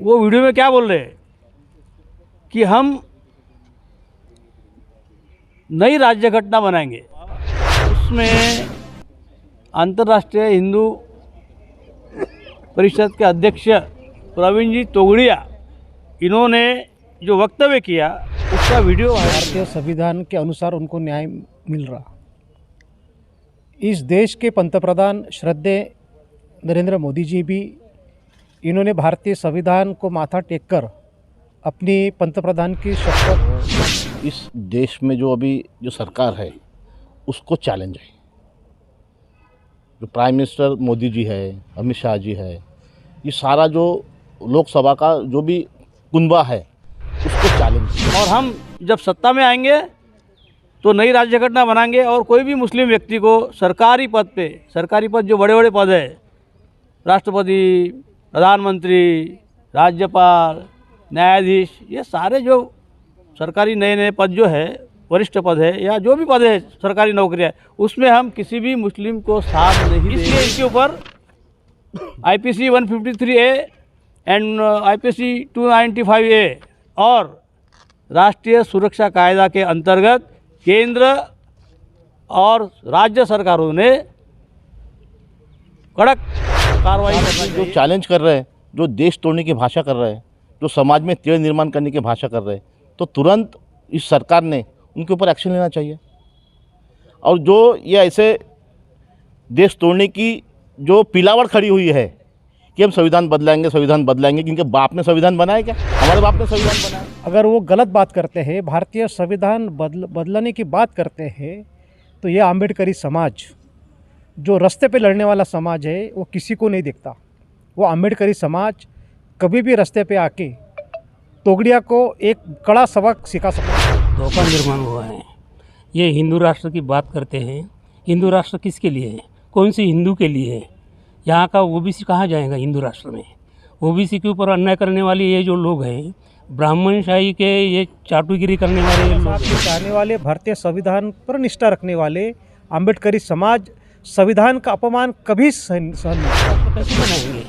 वो वीडियो में क्या बोल रहे हैं कि हम नई राज्य घटना बनाएंगे। उसमें अंतर्राष्ट्रीय हिंदू परिषद के अध्यक्ष प्रवीण जी तोगड़िया, इन्होंने जो वक्तव्य किया उसका वीडियो भारतीय संविधान के अनुसार उनको न्याय मिल रहा। इस देश के पंतप्रधान श्रद्धेय नरेंद्र मोदी जी भी इन्होंने भारतीय संविधान को माथा टेककर अपनी पंतप्रधान की शपथ। इस देश में जो अभी जो सरकार है उसको चैलेंज है। जो प्राइम मिनिस्टर मोदी जी है, अमित शाह जी है, ये सारा जो लोकसभा का जो भी कुनबा है उसको चैलेंज है। और हम जब सत्ता में आएंगे तो नई राज्य घटना बनाएंगे और कोई भी मुस्लिम व्यक्ति को सरकारी पद जो बड़े बड़े पद है, राष्ट्रपति, प्रधानमंत्री, राज्यपाल, न्यायाधीश, ये सारे जो सरकारी नए पद जो है, वरिष्ठ पद है या जो भी पद है सरकारी नौकरियाँ, उसमें हम किसी भी मुस्लिम को साथ नहीं देंगे। इसलिए इसके ऊपर IPC 153A and IPC 295A और राष्ट्रीय सुरक्षा कायदा के अंतर्गत केंद्र और राज्य सरकारों ने कड़क कार्रवाई करना चाहिए। जो चैलेंज कर रहे हैं, जो देश तोड़ने की भाषा कर रहे हैं, जो समाज में तेड़ निर्माण करने की भाषा कर रहे हैं, तो तुरंत इस सरकार ने उनके ऊपर एक्शन लेना चाहिए। और जो ये ऐसे देश तोड़ने की जो पिलावट खड़ी हुई है कि हम संविधान बदलाएंगे, क्योंकि बाप ने संविधान बनाया क्या? हमारे बाप ने संविधान बनाया। अगर वो गलत बात करते हैं, भारतीय संविधान बदलाने की बात करते हैं, तो ये आम्बेडकरी समाज जो रास्ते पे लड़ने वाला समाज है वो किसी को नहीं देखता। वो आम्बेडकरी समाज कभी भी रास्ते पे आके तोगड़िया को एक कड़ा सबक सिखा सकता है। धोखा निर्माण हुआ है। ये हिंदू राष्ट्र की बात करते हैं। हिंदू राष्ट्र किसके लिए है? कौन सी हिंदू के लिए है? यहाँ का OBC कहाँ जाएगा हिंदू राष्ट्र में? OBC के ऊपर अन्याय करने वाले ये जो लोग हैं, ब्राह्मणशाही के ये चाटुगिरी करने वाले लोग चाहने वाले, भारतीय संविधान पर निष्ठा रखने वाले आम्बेडकरी समाज संविधान का अपमान कभी सहन नहीं। कैसे बनाएंगे?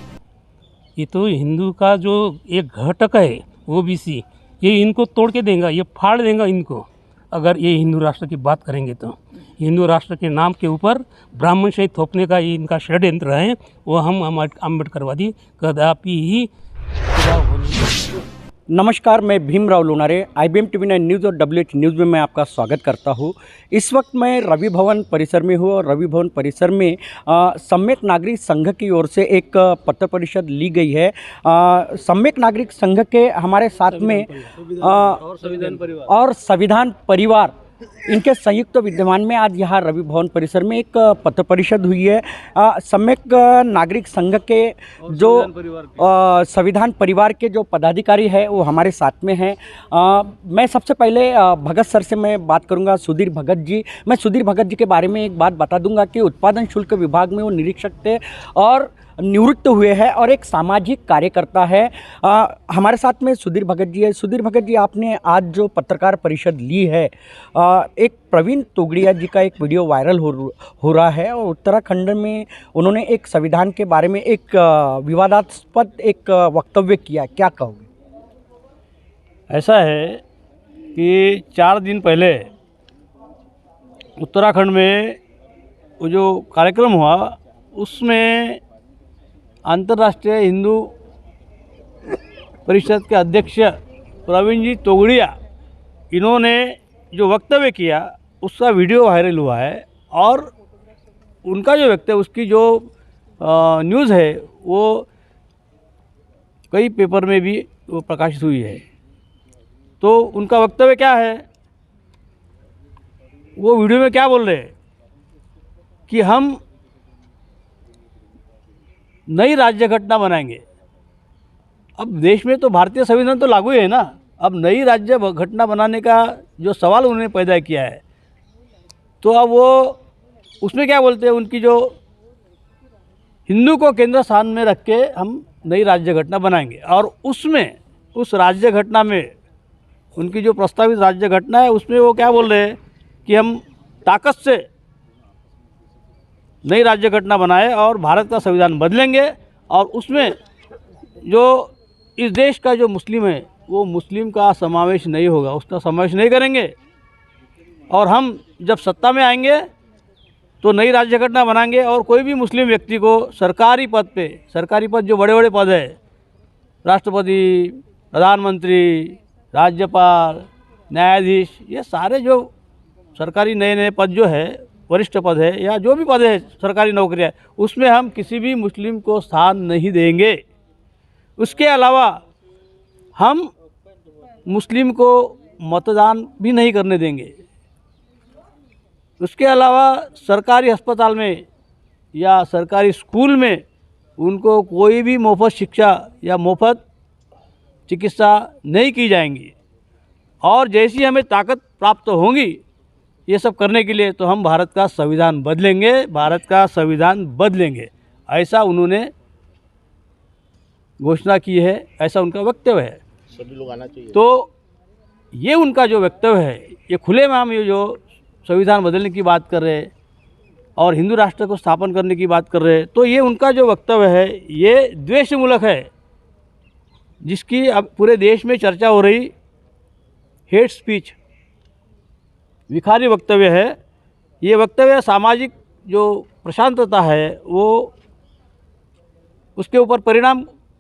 ये तो हिंदू का जो एक घटक है OBC, ये इनको तोड़ के देगा, ये फाड़ देगा इनको। अगर ये हिंदू राष्ट्र की बात करेंगे तो हिंदू राष्ट्र के नाम के ऊपर ब्राह्मणशाही थोपने का ये इनका षड्यंत्र है, वो हम अम्बेडकरवादी कदापि ही पूरा होने। नमस्कार, मैं Bhimrao Lonare, IBM TV9 news और WH न्यूज़ में मैं आपका स्वागत करता हूँ। इस वक्त मैं रवि भवन परिसर में हूँ और रवि भवन परिसर में सम्यक नागरिक संघ की ओर से एक पत्र परिषद ली गई है। सम्यक नागरिक संघ के हमारे साथ में और संविधान परिवार इनके संयुक्त विद्यमान में आज यहाँ रवि भवन परिसर में एक पत्र परिषद हुई है। सम्यक नागरिक संघ के जो संविधान परिवार के जो पदाधिकारी है वो हमारे साथ में हैं। मैं सबसे पहले भगत सर से मैं बात करूंगा, सुधीर भगत जी। मैं सुधीर भगत जी के बारे में एक बात बता दूंगा कि उत्पादन शुल्क विभाग में वो निरीक्षक थे और निवृत्त हुए हैं और एक सामाजिक कार्यकर्ता है। हमारे साथ में सुधीर भगत जी है। सुधीर भगत जी, आपने आज जो पत्रकार परिषद ली है, एक प्रवीण तोगड़िया जी का एक वीडियो वायरल हो रहा है और उत्तराखंड में उन्होंने एक संविधान के बारे में एक विवादास्पद एक वक्तव्य किया, क्या कहोगे? ऐसा है कि 4 दिन पहले उत्तराखंड में वो जो कार्यक्रम हुआ उसमें अंतर्राष्ट्रीय हिंदू परिषद के अध्यक्ष प्रवीण जी तोगड़िया, इन्होंने जो वक्तव्य किया उसका वीडियो वायरल हुआ है और उनका जो वक्तव्य, उसकी जो न्यूज़ है वो कई पेपर में भी वो प्रकाशित हुई है। तो उनका वक्तव्य क्या है, वो वीडियो में क्या बोल रहे हैं कि हम नई राज्य घटना बनाएंगे। अब देश में तो भारतीय संविधान तो लागू है ना, अब नई राज्य घटना बनाने का जो सवाल उन्होंने पैदा किया है, तो अब वो उसमें क्या बोलते हैं, उनकी जो हिंदू को केंद्र स्थान में रख के हम नई राज्य घटना बनाएंगे और उसमें उस राज्य घटना में उनकी जो प्रस्तावित राज्य घटना है उसमें वो क्या बोल रहे हैं कि हम ताकत से नई राज्य घटना बनाए और भारत का संविधान बदलेंगे और उसमें जो इस देश का जो मुस्लिम है वो मुस्लिम का समावेश नहीं होगा, उसका समावेश नहीं करेंगे। और हम जब सत्ता में आएंगे तो नई राज्य घटना बनाएंगे और कोई भी मुस्लिम व्यक्ति को सरकारी पद जो बड़े बड़े पद है, राष्ट्रपति, प्रधानमंत्री, राज्यपाल, न्यायाधीश, ये सारे जो सरकारी नए नए पद जो है, वरिष्ठ पद है या जो भी पद है सरकारी नौकरियाँ, उसमें हम किसी भी मुस्लिम को स्थान नहीं देंगे। उसके अलावा हम मुस्लिम को मतदान भी नहीं करने देंगे। उसके अलावा सरकारी अस्पताल में या सरकारी स्कूल में उनको कोई भी मुफ्त शिक्षा या मुफ्त चिकित्सा नहीं की जाएंगी। और जैसी हमें ताकत प्राप्त होंगी ये सब करने के लिए, तो हम भारत का संविधान बदलेंगे, ऐसा उन्होंने घोषणा की है, ऐसा उनका वक्तव्य है। सभी लोग आना चाहिए। तो ये उनका जो वक्तव्य है, ये खुले में हम ये जो संविधान बदलने की बात कर रहे हैं और हिंदू राष्ट्र को स्थापन करने की बात कर रहे हैं, तो ये उनका जो वक्तव्य है ये द्वेषमूलक है, जिसकी अब पूरे देश में चर्चा हो रही हेट स्पीच, विखारी वक्तव्य है। ये वक्तव्य सामाजिक जो प्रशांतता है वो उसके ऊपर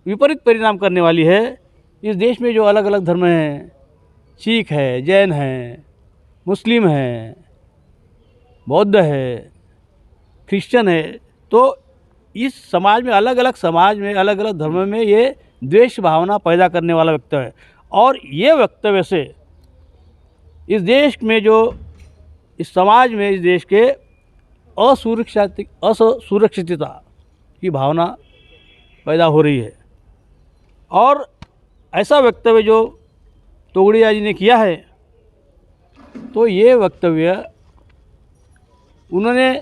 विपरीत परिणाम करने वाली है। इस देश में जो अलग अलग धर्म हैं, सिख है, जैन हैं, मुस्लिम हैं, बौद्ध है, क्रिश्चियन है, तो इस समाज में अलग अलग धर्म में ये द्वेष भावना पैदा करने वाला वक्तव्य है। और ये वक्तव्य से इस देश में इस समाज में इस देश के असुरक्षितता की भावना पैदा हो रही है। और ऐसा वक्तव्य जो तोगड़िया जी ने किया है, तो ये वक्तव्य उन्होंने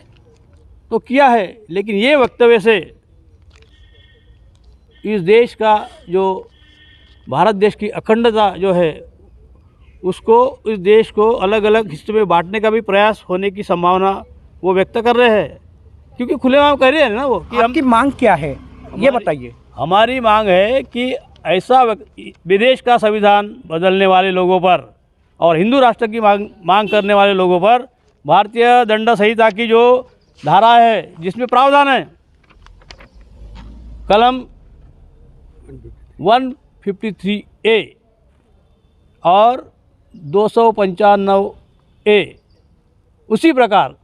तो किया है, लेकिन ये वक्तव्य से इस देश का जो भारत देश की अखंडता जो है उसको, इस देश को अलग अलग हिस्से में बांटने का भी प्रयास होने की संभावना वो व्यक्त कर रहे हैं। क्योंकि खुलेआम कह रहे हैं ना वो कि आपकी मांग क्या है ये बताइए। हमारी मांग है कि ऐसा विदेश का संविधान बदलने वाले लोगों पर और हिंदू राष्ट्र की मांग करने वाले लोगों पर भारतीय दंड संहिता की जो धारा है, जिसमें प्रावधान है कलम 153A और 295A, उसी प्रकार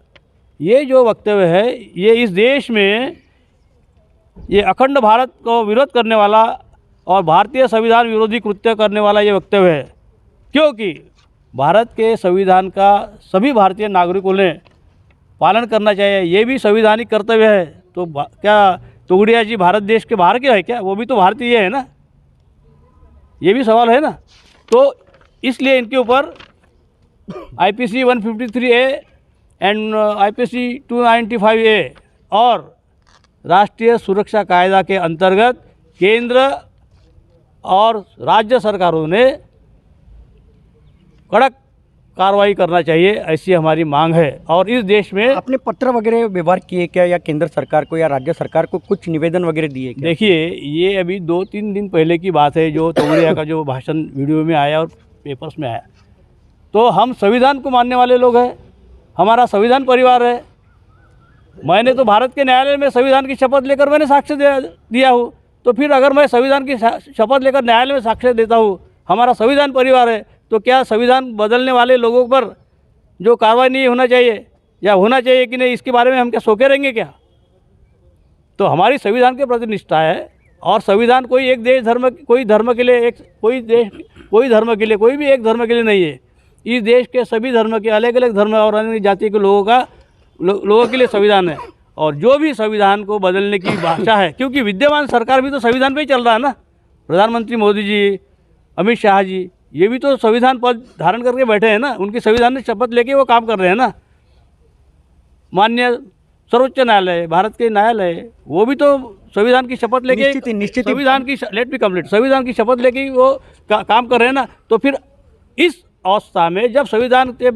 ये जो वक्तव्य है ये इस देश में ये अखंड भारत को विरोध करने वाला और भारतीय संविधान विरोधी कृत्य करने वाला ये वक्तव्य है। क्योंकि भारत के संविधान का सभी भारतीय नागरिकों ने पालन करना चाहिए, ये भी संवैधानिक कर्तव्य है। तो क्या तोगड़िया जी भारत देश के बाहर के है क्या? वो भी तो भारतीय है ना, ये भी सवाल है ना। तो इसलिए इनके ऊपर IPC 153A and IPC 295A और राष्ट्रीय सुरक्षा कायदा के अंतर्गत केंद्र और राज्य सरकारों ने कड़क कार्रवाई करना चाहिए, ऐसी हमारी मांग है। और इस देश में आपने पत्र वगैरह व्यवहार किए क्या, या केंद्र सरकार को या राज्य सरकार को कुछ निवेदन वगैरह दिए क्या? देखिए, ये अभी 2-3 दिन पहले की बात है जो तोगड़िया का जो भाषण वीडियो में आया और पेपर्स में आया। तो हम संविधान को मानने वाले लोग हैं, हमारा संविधान परिवार है। मैंने तो भारत के न्यायालय में संविधान की शपथ लेकर मैंने साक्ष्य दिया हूँ। तो फिर अगर मैं संविधान की शपथ लेकर न्यायालय में साक्ष्य देता हूँ, हमारा संविधान परिवार है, तो क्या संविधान बदलने वाले लोगों पर जो कार्रवाई नहीं होना चाहिए या होना चाहिए कि नहीं, इसके बारे में हम क्या सोचे रहेंगे क्या? तो हमारी संविधान के प्रति निष्ठा है। और संविधान कोई एक देश धर्म कोई धर्म के लिए कोई धर्म के लिए कोई भी एक धर्म के लिए नहीं है। इस देश के सभी धर्म के अलग अलग धर्म और अन्य जाति के लोगों के लिए संविधान है। और जो भी संविधान को बदलने की भाषा है, क्योंकि विद्यमान सरकार भी तो संविधान पे ही चल रहा है ना। प्रधानमंत्री मोदी जी, अमित शाह जी, ये भी तो संविधान पद धारण करके बैठे हैं ना, उनकी संविधान ने शपथ लेके वो काम कर रहे हैं ना। माननीय सर्वोच्च न्यायालय, भारत के न्यायालय, वो भी तो संविधान की शपथ लेके संविधान की शपथ लेके वो काम कर रहे हैं ना। तो फिर इस अवस्था में जब संविधान के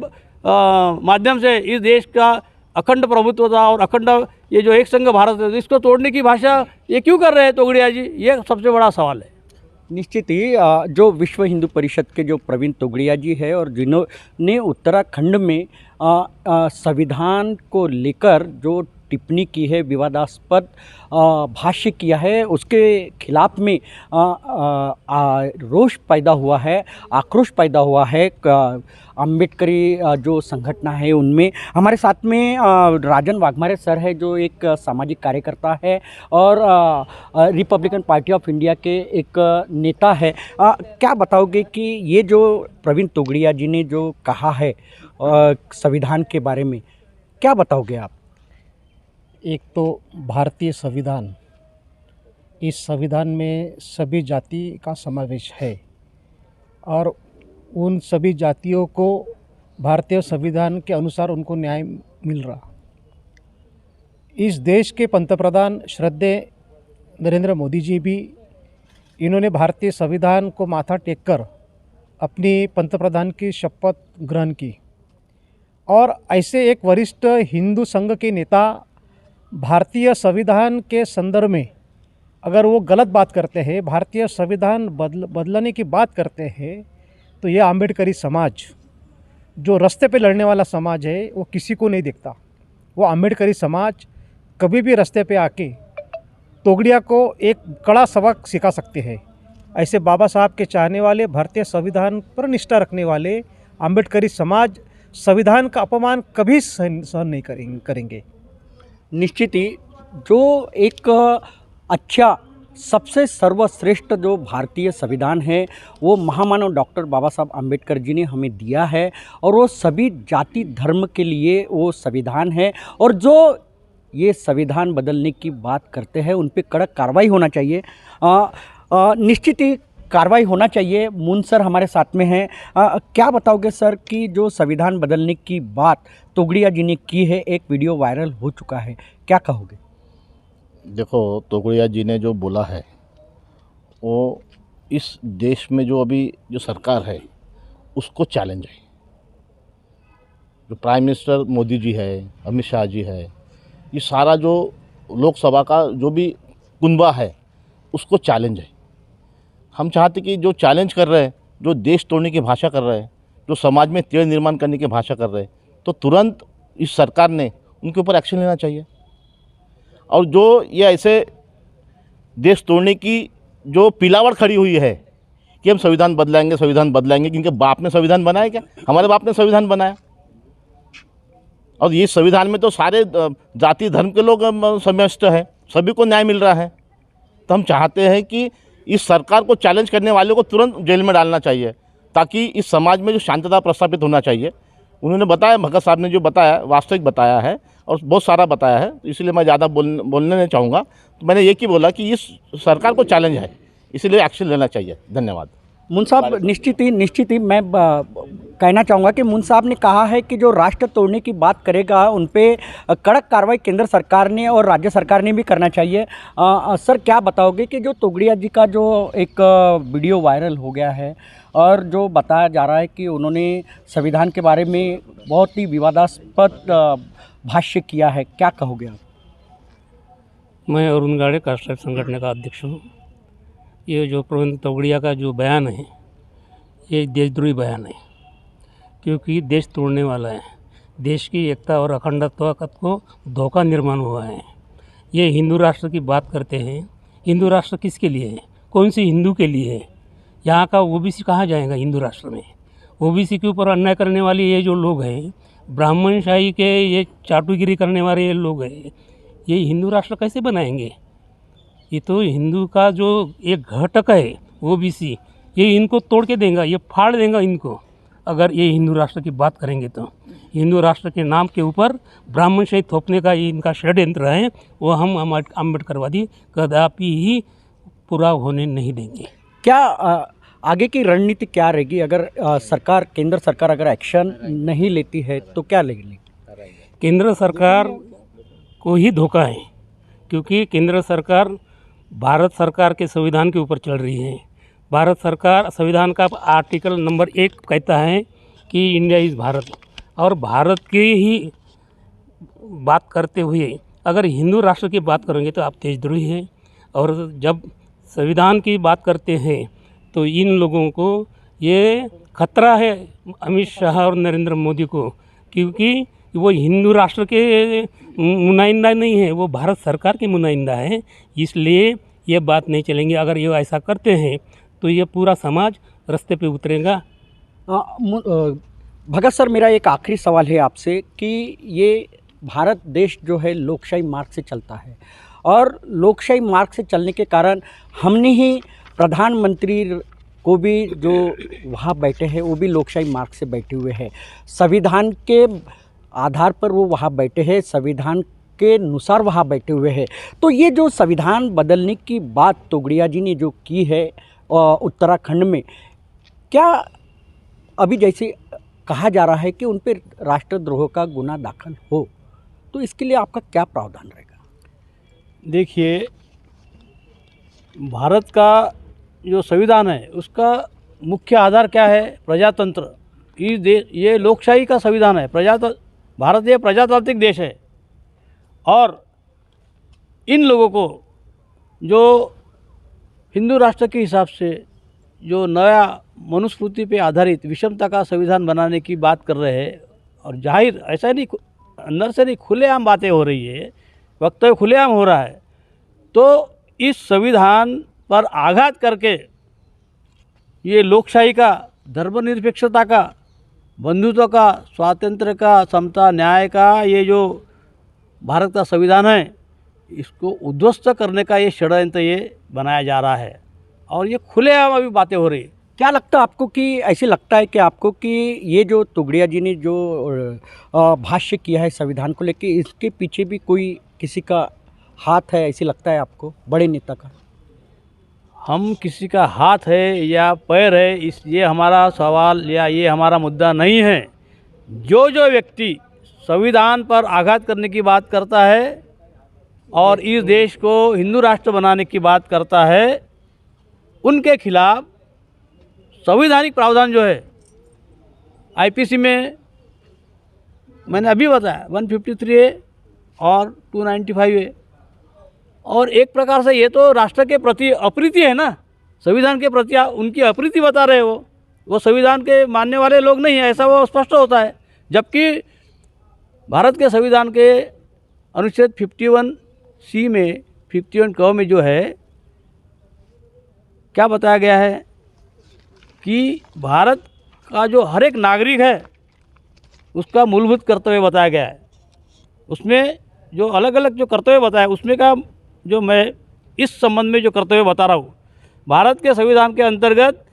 माध्यम से इस देश का अखंड प्रभुत्वता और अखंड ये जो एक संघ भारत है, इसको तोड़ने की भाषा ये क्यों कर रहे हैं तोगड़िया जी? ये सबसे बड़ा सवाल है। निश्चित ही जो विश्व हिंदू परिषद के जो प्रवीण तोगड़िया जी है और जिन्होंने उत्तराखंड में संविधान को लेकर जो टिप्पणी की है, विवादास्पद भाष्य किया है, उसके खिलाफ में रोष पैदा हुआ है, आक्रोश पैदा हुआ है अम्बेडकरी जो संगठन है उनमें। हमारे साथ में राजन वाघमारे सर है जो एक सामाजिक कार्यकर्ता है और रिपब्लिकन पार्टी ऑफ इंडिया के एक नेता है। क्या बताओगे कि ये जो प्रवीण तोगड़िया जी ने जो कहा है संविधान के बारे में, क्या बताओगे आप? एक तो भारतीय संविधान, इस संविधान में सभी जाति का समावेश है और उन सभी जातियों को भारतीय संविधान के अनुसार उनको न्याय मिल रहा। इस देश के पंतप्रधान श्रद्धेय नरेंद्र मोदी जी भी, इन्होंने भारतीय संविधान को माथा टेककर अपनी पंतप्रधान की शपथ ग्रहण की और ऐसे एक वरिष्ठ हिंदू संघ के नेता भारतीय संविधान के संदर्भ में अगर वो गलत बात करते हैं, भारतीय संविधान बदलने की बात करते हैं, तो ये आम्बेडकरी समाज जो रास्ते पे लड़ने वाला समाज है वो किसी को नहीं देखता। वो आम्बेडकरी समाज कभी भी रास्ते पे आके तोगड़िया को एक कड़ा सबक सिखा सकते हैं। ऐसे बाबा साहब के चाहने वाले, भारतीय संविधान पर निष्ठा रखने वाले आम्बेडकरी समाज संविधान का अपमान कभी सहन नहीं करेंगे। निश्चित ही जो एक अच्छा सबसे सर्वश्रेष्ठ जो भारतीय संविधान है वो महामानव डॉक्टर बाबा साहब अम्बेडकर जी ने हमें दिया है और वो सभी जाति धर्म के लिए वो संविधान है। और जो ये संविधान बदलने की बात करते हैं उन पे कड़क कार्रवाई होना चाहिए। निश्चित ही कार्रवाई होना चाहिए। मून सर हमारे साथ में हैं। क्या बताओगे सर कि जो संविधान बदलने की बात तोगड़िया जी ने की है, एक वीडियो वायरल हो चुका है, क्या कहोगे? देखो, तोगड़िया जी ने जो बोला है वो इस देश में जो अभी जो सरकार है उसको चैलेंज है। जो प्राइम मिनिस्टर मोदी जी है, अमित शाह जी है, ये सारा जो लोकसभा का जो भी कुनबा है उसको चैलेंज है। हम चाहते कि जो चैलेंज कर रहे हैं, जो देश तोड़ने की भाषा कर रहे हैं, जो समाज में तेड़ निर्माण करने की भाषा कर रहे हैं, तो तुरंत इस सरकार ने उनके ऊपर एक्शन लेना चाहिए। और जो ये ऐसे देश तोड़ने की जो पिलावट खड़ी हुई है कि हम संविधान बदलाएंगे, संविधान बदलाएंगे, क्योंकि बाप ने संविधान बनाया क्या? हमारे बाप ने संविधान बनाया। और ये संविधान में तो सारे जाति धर्म के लोग समाविष्ट है, सभी को न्याय मिल रहा है। तो हम चाहते हैं कि इस सरकार को चैलेंज करने वाले को तुरंत जेल में डालना चाहिए, ताकि इस समाज में जो शांतता प्रस्थापित होना चाहिए। उन्होंने बताया, भगत साहब ने जो बताया वास्तविक बताया है और बहुत सारा बताया है, इसलिए मैं ज़्यादा बोलने नहीं चाहूँगा। तो मैंने ये बोला कि इस सरकार को चैलेंज है, इसलिए एक्शन लेना चाहिए। धन्यवाद। मुन साहब, निश्चित ही मैं कहना चाहूँगा कि मुन साहब ने कहा है कि जो राष्ट्र तोड़ने की बात करेगा उन पे कड़क कार्रवाई केंद्र सरकार ने और राज्य सरकार ने भी करना चाहिए। सर, क्या बताओगे कि जो तोगड़िया जी का जो एक वीडियो वायरल हो गया है और जो बताया जा रहा है कि उन्होंने संविधान के बारे में बहुत ही विवादास्पद भाष्य किया है, क्या कहोगे आप? मैं अरुण गाड़े कास्ट्राइब संगठन का अध्यक्ष हूँ। ये जो प्रवीण तोगड़िया का जो बयान है ये देशद्रोही बयान है, क्योंकि देश तोड़ने वाला है। देश की एकता और अखंडत्व को धोखा निर्माण हुआ है। ये हिंदू राष्ट्र की बात करते हैं। हिंदू राष्ट्र किसके लिए है? कौन सी हिंदू के लिए है? यहाँ का ओबीसी कहाँ जाएगा हिंदू राष्ट्र में? ओबीसी के ऊपर अन्याय करने वाले ये जो लोग हैं, ब्राह्मणशाही के ये चाटुगिरी करने वाले ये लोग हैं, ये हिंदू राष्ट्र कैसे बनाएंगे? ये तो हिंदू का जो एक घटक है ओबीसी, ये इनको तोड़ के देगा, ये फाड़ देगा इनको। अगर ये हिंदू राष्ट्र की बात करेंगे तो हिंदू राष्ट्र के नाम के ऊपर ब्राह्मणशाही थोपने का ये इनका षड्यंत्र है, वो हम अम्बेडकरवादी कदापि ही पूरा होने नहीं देंगे। क्या आगे की रणनीति क्या रहेगी अगर सरकार, केंद्र सरकार अगर एक्शन नहीं लेती है तो क्या लेगी? केंद्र सरकार को ही धोखा है, क्योंकि केंद्र सरकार भारत सरकार के संविधान के ऊपर चल रही है। भारत सरकार संविधान का आर्टिकल नंबर 1 कहता है कि इंडिया इज़ भारत, और भारत की ही बात करते हुए अगर हिंदू राष्ट्र की बात करेंगे तो आप देशद्रोही हैं। और जब संविधान की बात करते हैं तो इन लोगों को ये खतरा है, अमित शाह और नरेंद्र मोदी को, क्योंकि वो हिंदू राष्ट्र के नुमाइंदा नहीं है, वो भारत सरकार के नुमाइंदा है। इसलिए ये बात नहीं चलेंगी। अगर ये ऐसा करते हैं तो ये पूरा समाज रास्ते पे उतरेगा। भगत सर, मेरा एक आखिरी सवाल है आपसे कि ये भारत देश जो है लोकशाही मार्ग से चलता है और लोकशाही मार्ग से चलने के कारण हमने ही प्रधानमंत्री को भी जो वहाँ बैठे हैं वो भी लोकशाही मार्ग से बैठे हुए हैं, संविधान के आधार पर वो वहाँ बैठे हैं, संविधान के अनुसार वहाँ बैठे हुए हैं। तो ये जो संविधान बदलने की बात तोगड़िया जी ने जो की है उत्तराखंड में, क्या अभी जैसे कहा जा रहा है कि उन पर राष्ट्रद्रोह का गुना दाखिल हो, तो इसके लिए आपका क्या प्रावधान रहेगा? देखिए, भारत का जो संविधान है उसका मुख्य आधार क्या है? प्रजातंत्र। ये लोकशाही का संविधान है। भारत ये प्रजातांत्रिक देश है और इन लोगों को जो हिंदू राष्ट्र के हिसाब से जो नया मनुस्मृति पे आधारित विषमता का संविधान बनाने की बात कर रहे हैं, और जाहिर ऐसा नहीं अंदर से नहीं खुलेआम बातें हो रही है, वक्तव्य खुलेआम हो रहा है, तो इस संविधान पर आघात करके ये लोकशाही का, धर्मनिरपेक्षता का, बंधुत्व का, स्वातंत्र्य का, समता, न्याय का ये जो भारत का संविधान है इसको उद्ध्वस्त करने का ये षड्यंत्र ये बनाया जा रहा है और ये खुलेआम अभी बातें हो रही है। क्या लगता है आपको कि ऐसे लगता है कि आपको कि ये जो तोगड़िया जी ने जो भाष्य किया है संविधान को लेकर, इसके पीछे भी कोई किसी का हाथ है, ऐसे लगता है आपको, बड़े नेता का? हम किसी का हाथ है या पैर है ये हमारा सवाल या ये हमारा मुद्दा नहीं है। जो व्यक्ति संविधान पर आघात करने की बात करता है और इस देश को हिंदू राष्ट्र बनाने की बात करता है, उनके खिलाफ संवैधानिक प्रावधान जो है आईपीसी में मैंने अभी बताया 153A और 295A, और एक प्रकार से ये तो राष्ट्र के प्रति अप्रीति है ना, संविधान के प्रति उनकी अप्रीति बता रहे हो। वो संविधान के मानने वाले लोग नहीं है, ऐसा वो स्पष्ट होता है। जबकि भारत के संविधान के अनुच्छेद 51C में 51 में जो है क्या बताया गया है कि भारत का जो हर एक नागरिक है उसका मूलभूत कर्तव्य बताया गया है। उसमें जो अलग अलग जो कर्तव्य बताया उसमें का जो मैं इस संबंध में जो कर्तव्य बता रहा हूँ, भारत के संविधान के अंतर्गत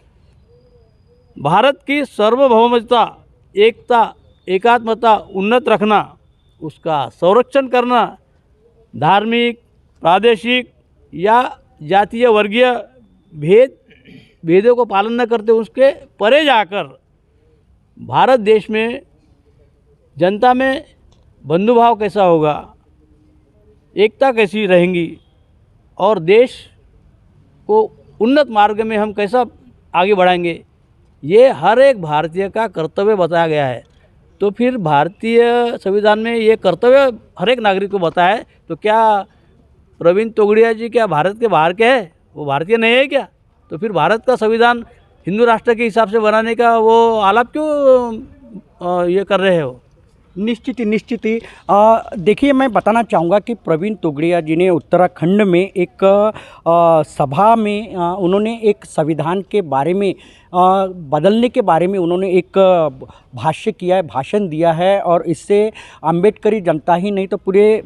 भारत की सार्वभौमता, एकता, एकात्मता उन्नत रखना, उसका संरक्षण करना, धार्मिक, प्रादेशिक या जातीय वर्गीय भेदों को पालन न करते उसके परे जाकर भारत देश में जनता में बंधुभाव कैसा होगा, एकता कैसी रहेंगी और देश को उन्नत मार्ग में हम कैसा आगे बढ़ाएंगे, ये हर एक भारतीय का कर्तव्य बताया गया है। तो फिर भारतीय संविधान में ये कर्तव्य हर एक नागरिक को बताया है, तो क्या प्रवीण तोगड़िया जी क्या भारत के बाहर के हैं? वो भारतीय नहीं है क्या? तो फिर भारत का संविधान हिंदू राष्ट्र के हिसाब से बनाने का वो आलाप क्यों ये कर रहे हो? निश्चित ही देखिए, मैं बताना चाहूँगा कि प्रवीण तोगड़िया जी ने उत्तराखंड में एक सभा में उन्होंने एक संविधान के बारे में बदलने के बारे में उन्होंने एक भाष्य किया है, भाषण दिया है, और इससे अम्बेडकरी जनता ही नहीं तो पूरे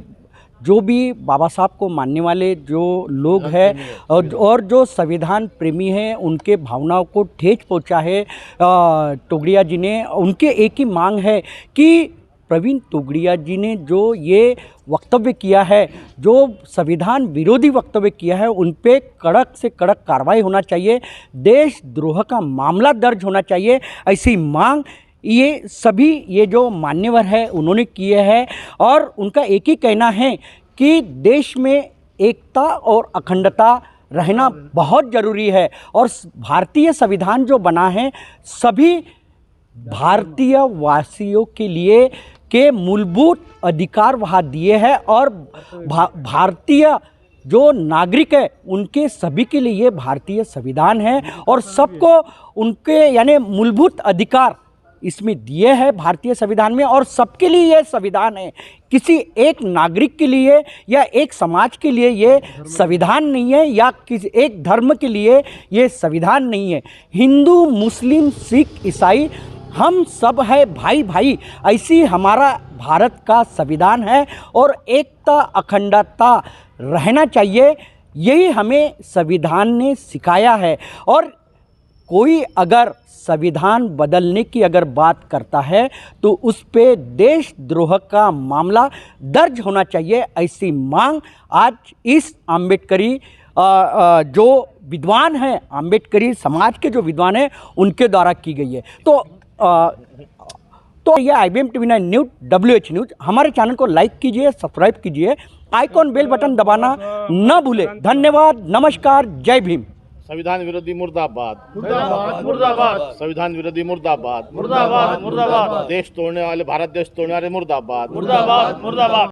जो भी बाबा साहब को मानने वाले जो लोग हैं और जो संविधान प्रेमी हैं उनके भावनाओं को ठेस पहुंचा है तोगड़िया जी ने। उनके एक ही मांग है कि प्रवीण तोगड़िया जी ने जो ये वक्तव्य किया है, जो संविधान विरोधी वक्तव्य किया है, उन पे कड़क से कड़क कार्रवाई होना चाहिए, देशद्रोह का मामला दर्ज होना चाहिए। ऐसी मांग ये सभी ये जो मान्यवर है उन्होंने किए हैं और उनका एक ही कहना है कि देश में एकता और अखंडता रहना बहुत ज़रूरी है और भारतीय संविधान जो बना है सभी भारतीय वासियों के लिए के मूलभूत अधिकार वहाँ दिए हैं और भारतीय जो नागरिक है उनके सभी के लिए ये भारतीय संविधान है और सबको उनके यानी मूलभूत अधिकार इसमें दिए हैं भारतीय संविधान में और सबके लिए ये संविधान है। किसी एक नागरिक के लिए या एक समाज के लिए ये संविधान नहीं है या किसी एक धर्म के लिए ये संविधान नहीं है। हिंदू, मुस्लिम, सिख, ईसाई हम सब है भाई भाई, ऐसी हमारा भारत का संविधान है और एकता अखंडता रहना चाहिए, यही हमें संविधान ने सिखाया है। और कोई अगर संविधान बदलने की अगर बात करता है तो उस पे देशद्रोह का मामला दर्ज होना चाहिए, ऐसी मांग आज इस आम्बेडकरी जो विद्वान हैं, आम्बेडकरी समाज के जो विद्वान हैं उनके द्वारा की गई है। तो ये IBM TV9 news WH news, हमारे चैनल को लाइक कीजिए, सब्सक्राइब कीजिए, आइकॉन बेल बटन दबाना न भूले। धन्यवाद, नमस्कार, जय भीम। संविधान विरोधी मुर्दाबाद, मुर्दाबाद, मुर्दाबाद। संविधान विरोधी मुर्दाबाद, मुर्दाबाद, मुर्दाबाद। देश तोड़ने वाले, भारत देश तोड़ने वाले मुर्दाबाद, मुर्दाबाद, मुर्दाबाद।